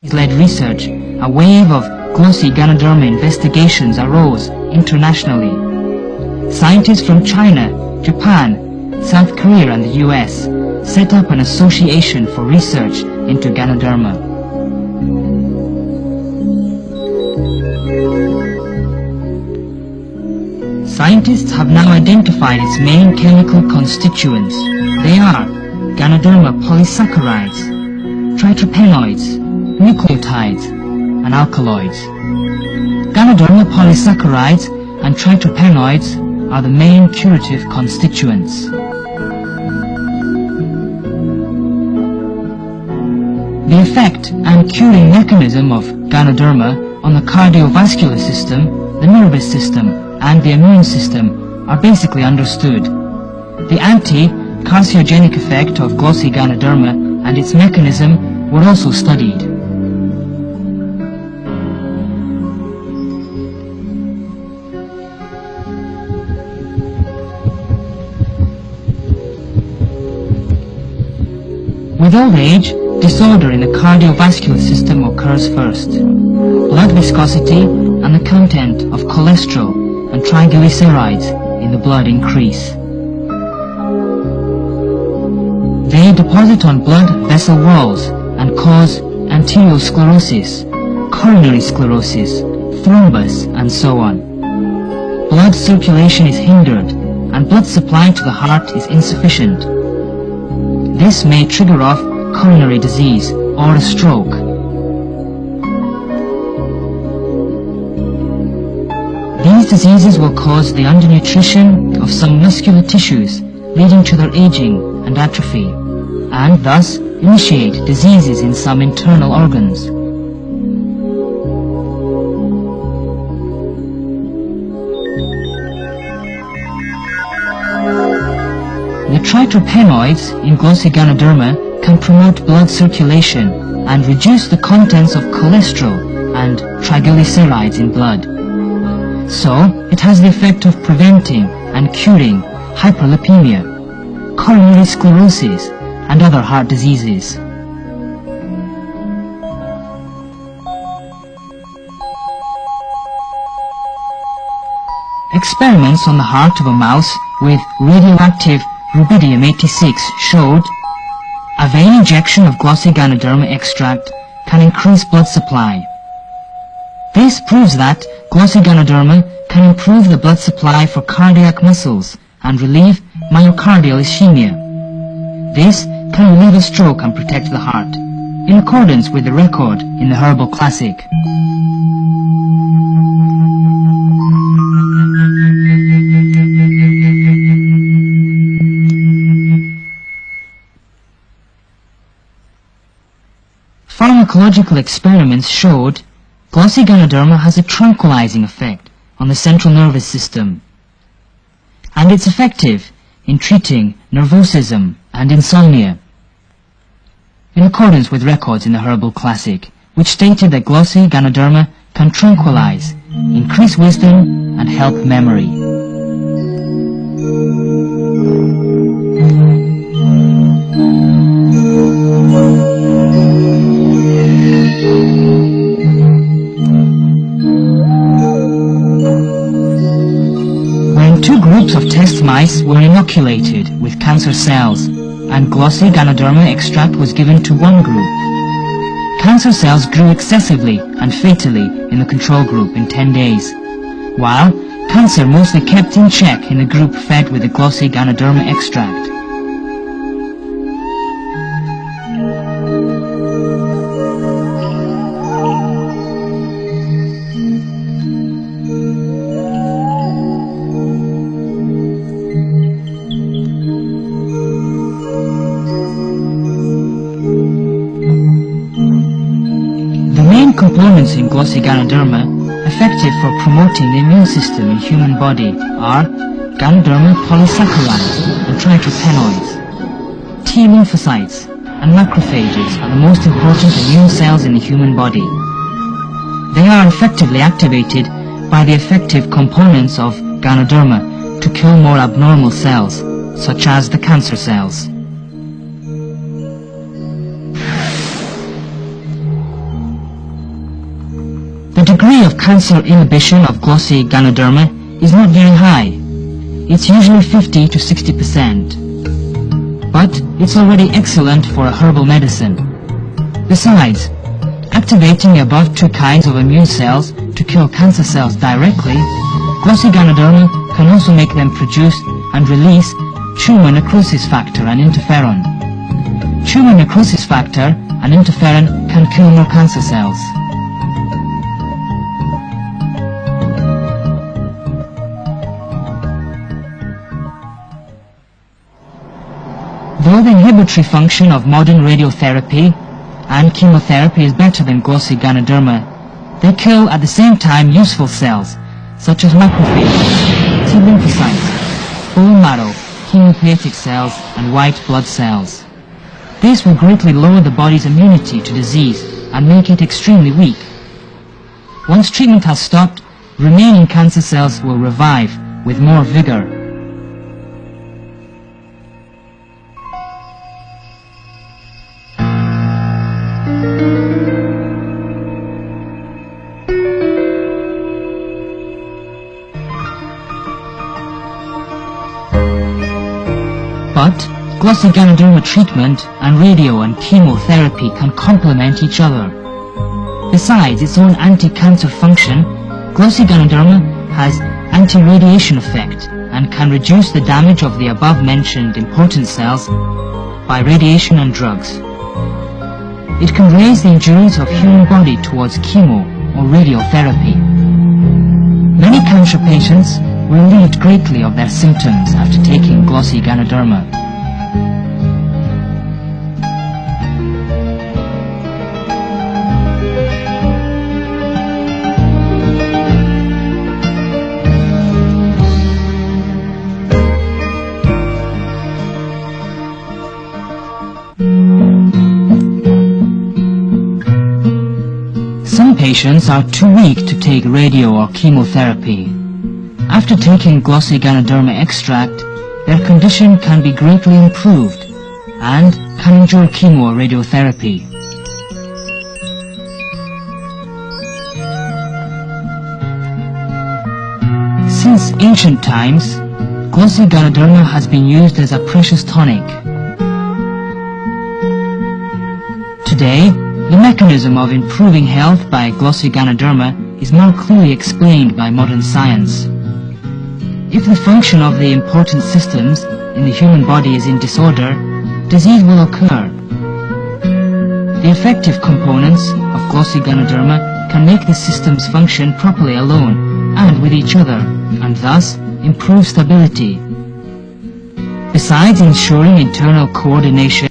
led research, a wave of glossy Ganoderma investigations arose internationally. Scientists from China, Japan, South Korea and the US set up an association for research into Ganoderma. Scientists have now identified its main chemical constituents. They are Ganoderma polysaccharides, tryterpenoids, nucleotides, and alkaloids. Ganoderma polysaccharides and tryterpenoids are the main curative constituents. The effect and curing mechanism of Ganoderma on the cardiovascular system, the nervous system, and the immune system are basically understood. The anti-carcinogenic effect of glossy Ganoderma and its mechanism were also studied. With old age, disorder in the cardiovascular system occurs first. Blood viscosity and the content of cholesterol and triglycerides in the blood increase. They deposit on blood vessel walls and cause arteriosclerosis, coronary sclerosis, thrombus, and so on. Blood circulation is hindered and blood supply to the heart is insufficient. This may trigger off coronary disease or a stroke. These diseases will cause the undernutrition of some muscular tissues, leading to their aging and atrophy, and thus initiate diseases in some internal organs. The tryterpenoids in glossy Ganoderma can promote blood circulation and reduce the contents of cholesterol and triglycerides in blood. So, it has the effect of preventing and curing hyperlipemia, coronary sclerosis, and other heart diseases. Experiments on the heart of a mouse with radioactive rubidium-86 showed a vein injection of glossy Ganoderma extract can increase blood supply. This proves that glossy Ganoderma can improve the blood supply for cardiac muscles and relieve myocardial ischemia. This can relieve a stroke and protect the heart, in accordance with the record in the Herbal Classic. Pharmacological experiments showed glossy Ganoderma has a tranquilizing effect on the central nervous system, and it's effective in treating nervosism and insomnia, in accordance with records in the Herbal Classic, which stated that glossy Ganoderma can tranquilize, increase wisdom, and help memory. Two groups of test mice were inoculated with cancer cells, and glossy Ganoderma extract was given to one group. Cancer cells grew excessively and fatally in the control group in 10 days, while cancer mostly kept in check in the group fed with the glossy Ganoderma extract. Components in glossy Ganoderma effective for promoting the immune system in human body are Ganoderma polysaccharides and tryterpenoids. T lymphocytes and macrophages are the most important immune cells in the human body. They are effectively activated by the effective components of Ganoderma to kill more abnormal cells, such as the cancer cells. degree of cancer inhibition of glossy ganoderma is not very high. It's usually 50 to 60%. But it's already excellent for a herbal medicine. Besides, activating the above two kinds of immune cells to kill cancer cells directly, glossy ganoderma can also make them produce and release tumor necrosis factor and interferon. Tumor necrosis factor and interferon can kill more cancer cells. Though the inhibitory function of modern radiotherapy and chemotherapy is better than glossy ganoderma, they kill at the same time useful cells such as macrophages, T lymphocytes, bone marrow, hematopoietic cells and white blood cells. This will greatly lower the body's immunity to disease and make it extremely weak. Once treatment has stopped, remaining cancer cells will revive with more vigor. But glossy ganoderma treatment and radio and chemotherapy can complement each other. Besides its own anti-cancer function, glossy ganoderma has anti-radiation effect and can reduce the damage of the above-mentioned important cells by radiation and drugs. It can raise the endurance of human body towards chemo or radiotherapy. Many cancer patients were relieved greatly of their symptoms after taking glossy ganoderma. Some patients are too weak to take radio or chemotherapy. After taking glossy ganoderma extract, their condition can be greatly improved and can endure chemo or radiotherapy. Since ancient times, glossy ganoderma has been used as a precious tonic. Today, the mechanism of improving health by glossy ganoderma is more clearly explained by modern science. If the function of the important systems in the human body is in disorder, disease will occur. The effective components of glossy ganoderma can make the systems function properly alone and with each other, and thus improve stability. Besides ensuring internal coordination